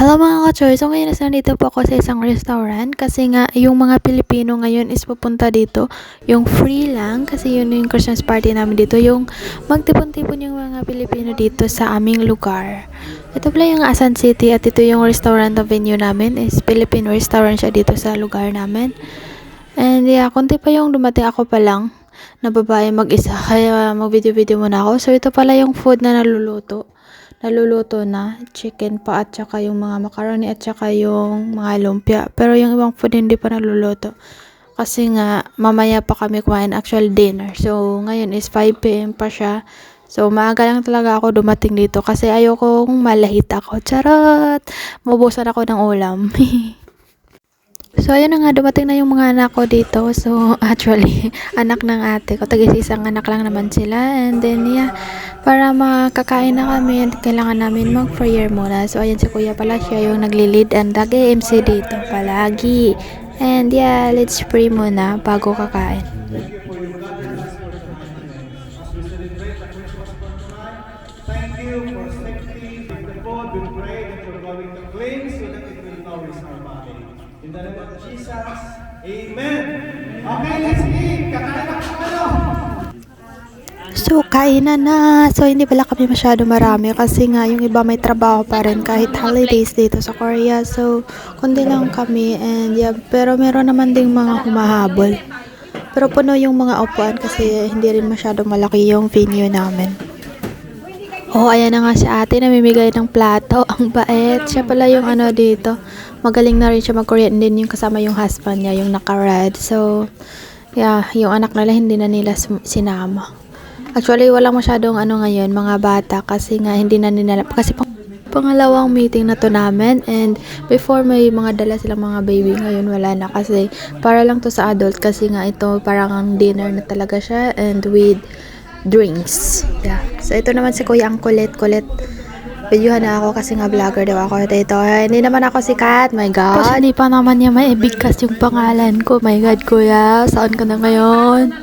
Hello mga ka-choy, so ngayon nandito po ako sa isang restaurant kasi nga yung mga Pilipino ngayon is pupunta dito, yung free lang kasi yun yung Christmas party namin dito, yung magtipon-tipon yung mga Pilipino dito sa aming lugar. Ito pala yung Asan City at ito yung restaurant na venue namin is Filipino restaurant siya dito sa lugar namin. And yeah, konti pa yung dumating, ako pa lang na babae mag-isa kaya mag-video-video muna ako. So ito pala yung food na naluluto na, chicken pa at saka yung mga macaroni at saka yung mga lumpia. Pero yung ibang food hindi pa naluluto. Kasi nga, mamaya pa kami kumain actual dinner. So, ngayon is 5 p.m. pa siya. So, maaga lang talaga ako dumating dito kasi ayokong malahit ako. Charot! Maubusan ako ng ulam. So, ayun na nga, dumating na yung mga anak ko dito. So, actually, anak ng ate ko. Tag-isang anak lang naman sila. And then, yeah, para makakain na kami, kailangan namin mag-prayer muna. So, ayan si kuya pala, siya yung nagli-lead and nag-MC dito palagi. And yeah, let's pray muna bago kakain. Thank you for safety with the food. We pray that you're going to clean so that it will nourish our body. In the name of Jesus, Amen. Okay, let's eat. Kakain na kayo. So, kainan na. So, hindi pala kami masyado marami kasi nga yung iba may trabaho pa rin kahit holidays dito sa Korea. So, kundi lang kami and yeah, pero meron naman ding mga humahabol. Pero puno yung mga upuan kasi hindi rin masyado malaki yung venue namin. Oh, ayan na nga si ate, namimigay ng plato. Ang bait. Siya pala yung ano dito. Magaling na rin siya mag-Korean din yung kasama yung husband niya, yung naka-red. So, yeah, yung anak nila hindi na nila sinama. Actually, wala masyadong ano ngayon, mga bata kasi nga hindi na nila, kasi pangalawang meeting na to namin and before may mga dala silang mga baby, ngayon wala na kasi para lang to sa adult kasi nga ito parang dinner na talaga siya and with drinks. Yeah. So ito naman si Kuya ang kulit. Videohan na ako kasi nga vlogger daw ako dito. Hindi naman ako sikat. My God. Tapos hindi pa naman niya maibigkas yung pangalan ko. My God, Kuya. Saan ka na ngayon?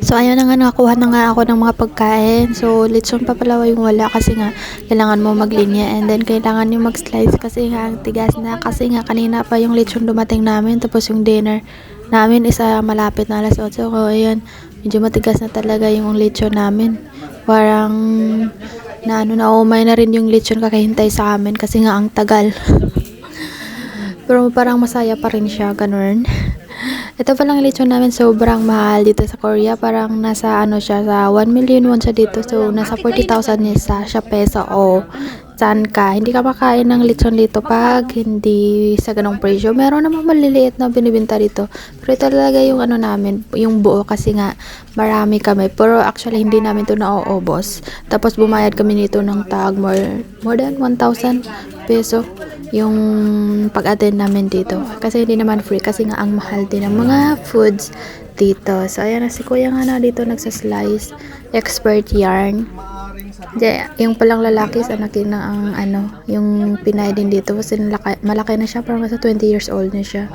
So, ayun na nga, nakakuha na nga ako ng mga pagkain. So, lechon pa pala yung wala kasi nga, kailangan mo maglinya. And then, kailangan yung mag-slice kasi nga, ang tigas na. Kasi nga, kanina pa yung lechon dumating namin. Tapos, yung dinner namin is malapit na alas 8. So, ayun, medyo matigas na talaga yung lechon namin. Parang, naumay na rin yung lechon kakahintay sa amin kasi nga, ang tagal. Pero parang masaya pa rin siya, ganun. Ito palang lechon namin sobrang mahal dito sa Korea. Parang nasa ano siya, sa 1 million won siya dito. So, nasa 40,000 siya peso o saan ka. Hindi ka makain ng lechon dito pag hindi sa ganong presyo. Meron naman maliliit na binibenta dito. Pero ito talaga yung ano namin, yung buo kasi nga marami kami. Pero actually hindi namin to nauubos. Tapos bumayad kami nito ng tag more than 1,000 peso yung pag-attend namin dito kasi hindi naman free kasi nga ang mahal din ng mga foods dito. So ayan na si kuya nga na dito nagsaslice, expert yarn. Yung palang lalaki sa akin na ang ano, yung Pinay din dito kasi malaki na siya, parang nasa 20 years old na siya.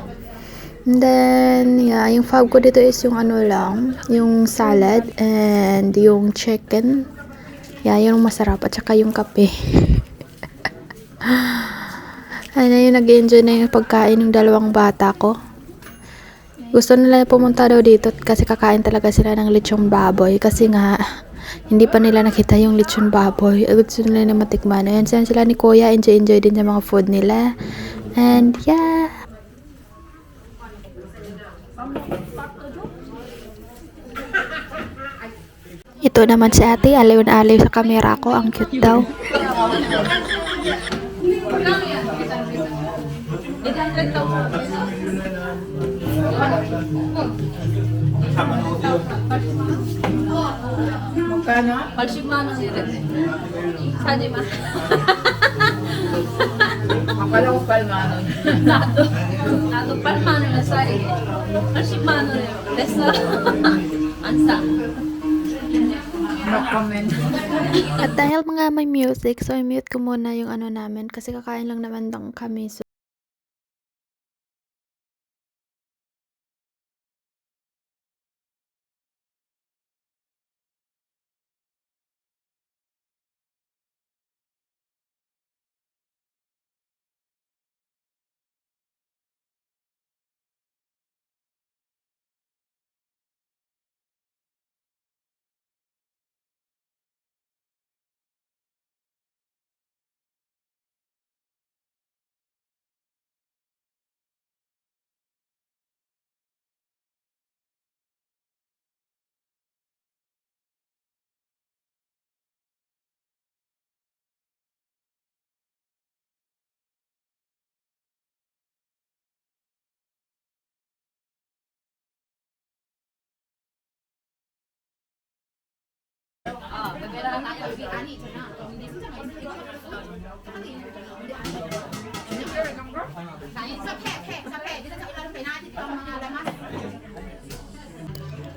And then, yeah, yung fab ko dito is yung ano lang, yung salad and yung chicken. Yeah, yung masarap at saka yung kape. Ano yung nag-enjoy na yung pagkain ng dalawang bata ko. Gusto nila pumunta daw dito kasi kakain talaga sila ng lechong baboy kasi nga hindi pa nila nakita yung lechon baboy. Gusto nila na matikman. Ayan sila ni Kuya, enjoy din sa mga food nila. And yeah. Ito naman si ate, aliw na aliw sa camera ko. Ang cute daw. Magkano? 80만 원이래. 사지 마. Akala ko 8,000. 나도 8만 원에 사이. 80만 원에 냈어. 안 싸. No comment. At dahil mga may music, so i-mute ko muna yung ano namin kasi kakain lang naman kami. So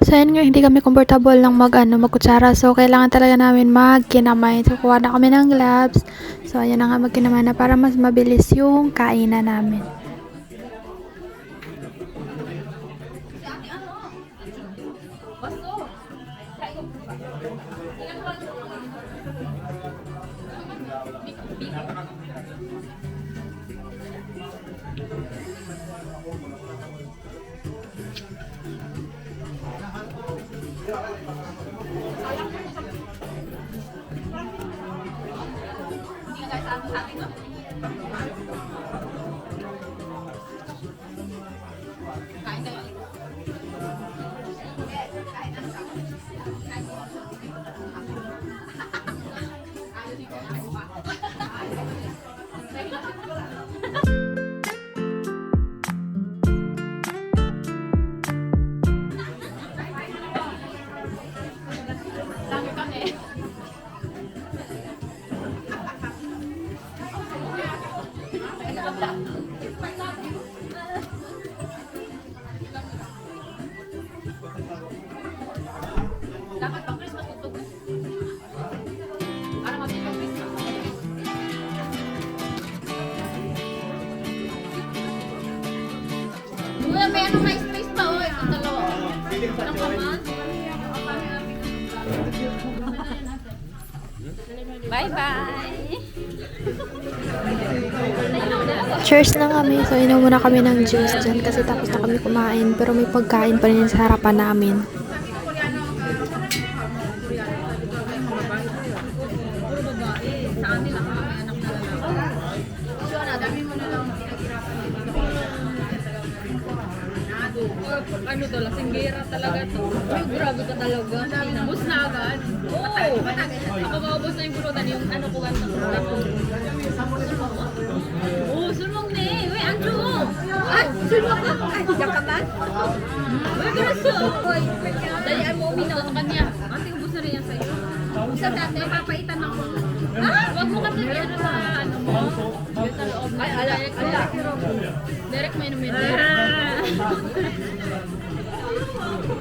So, ayun nga, hindi kami comfortable lang magkutsara. So, kailangan talaga namin magkinamay. So, kuha na kami ng gloves. So, ayun na nga, magkinamay na para mas mabilis yung kainan namin. Dapat pang Christmas ito. Para mabilis ang Christmas. Kuya, may ano, may space pa, oh. Ito dalawa. Ang kaman. Bye-bye! Cheers na kami. So, inom muna kami ng juice dyan kasi tapos na kami kumain. Pero may pagkain pa rin sa harapan namin. Ano to, lasinggera talaga to. Ay, grabe ka talaga. Bus na agad. Oo. Ako maubos na yung pulutan. Yung ano ko, ano ko. Oo, sulmong na eh. Uy, Anjo. Ay, sulmong ka. Ay, diyan ka ba? Uy, graso. Dalian mo uminaw sa kanya. Ate, ubos na rin yan sa'yo. Sa dati, papaitan ako. Ah, wag mo kasi ano sa ano mo. Ay, ala. Direct mo inumin.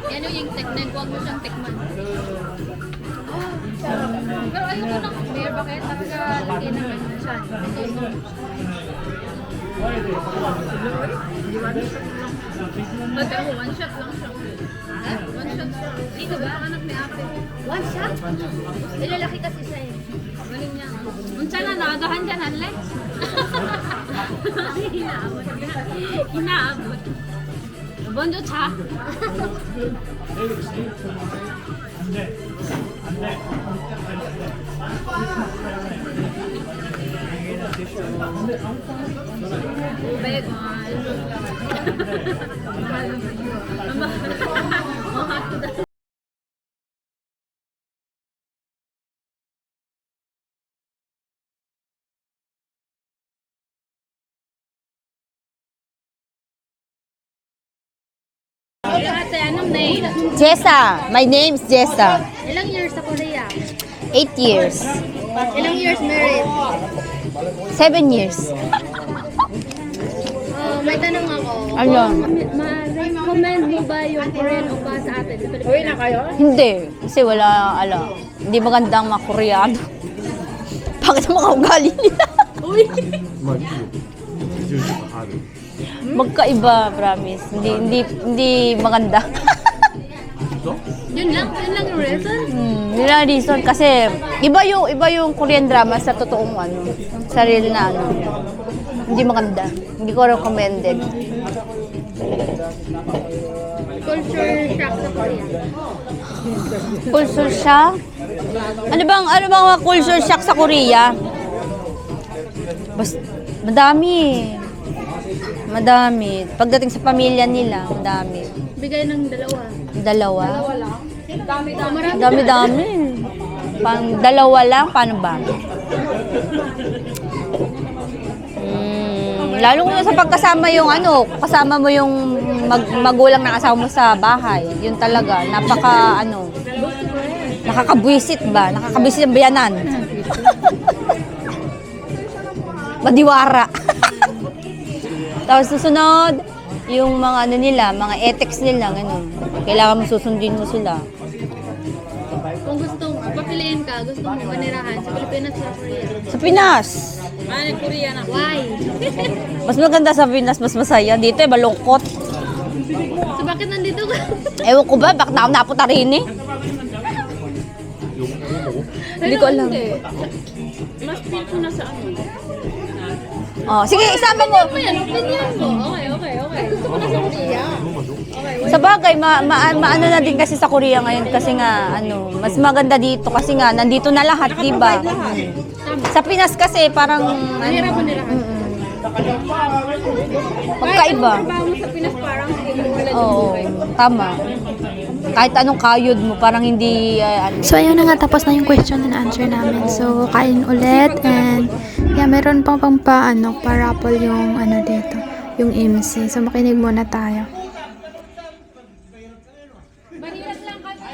Yan yung technique, huwag mo siyang tikman. Pero ayoko ng beer, bakit? Talaga lagyan ng ano siya. Magkano, one shot lang siya. Ha? One shot siya. Dito ba? Anak ni ate. One shot? Ilalaki kasi siya eh. Galing niya. Unsa na, nakagahan dyan, hanle? Hinaabot. Hinaabot. 먼저 자. Ate, anong name? Jessa. My name's Jessa. Ilang years sa Korea? 8 years. Ilang years married? 7 years. May tanong ako. Ano? Ma-recommend mo ba yung Korean oppa sa atin? Uwi na kayo? Hindi. Kasi wala, hindi magandang mga Koreano. Bakit ang mga ugali nila? Magkaiba, promise. Hindi maganda. Yun lang yung reason? Yun lang reason kasi iba yung Korean drama sa totoong sa real na Hindi maganda. Hindi ko recommended. Culture shock sa Korea. Culture shock? Ano bang mga culture shock sa Korea? Madami. Pagdating sa pamilya nila, madami. Bigay ng dalawa. Dalawa? lang? Dami. Dami. Pang dalawa lang, paano ba? Lalo na sa pagkasama kasama mo yung magulang na asawa mo sa bahay. Yun talaga, nakakabwisit ba? Nakakabwisit ang bayanan. Madiwara. Tapos susunod, yung mga ano nila, mga ethics nila, ganun. Kailangan mo susundin mo sila. Kung gusto mo, papiliin ka, gusto mo manirahan sa Pilipinas o sa Korea? Sa Pinas! Korea na. Why? Mas maganda sa Pinas, mas masaya. Dito malungkot. So bakit nandito ka? Ewan ko ba, bakit na ako napunta rin eh? Hindi ko alam. Mas feel ko na sa ano. Oh, sige, isama mo. Yan, opinion mo. Okay. Gusto ko na sa Korea. Sa bagay, maano na din kasi sa Korea ngayon kasi nga, ano, mas maganda dito kasi nga, nandito na lahat, di ba? Sa Pinas kasi parang, Mahirap manirahan. pagkaiba. Trabaho mo sa Pinas parang hindi mo wala yung Oo, buhay. tama. Kahit anong kayod mo, parang hindi, ano. So, ayun na nga, tapos na yung question and answer namin. So, kain ulit, and, yeah, meron pang pa-raffle yung, dito, yung MC. So, makinig muna tayo. Mahirap lang kasi.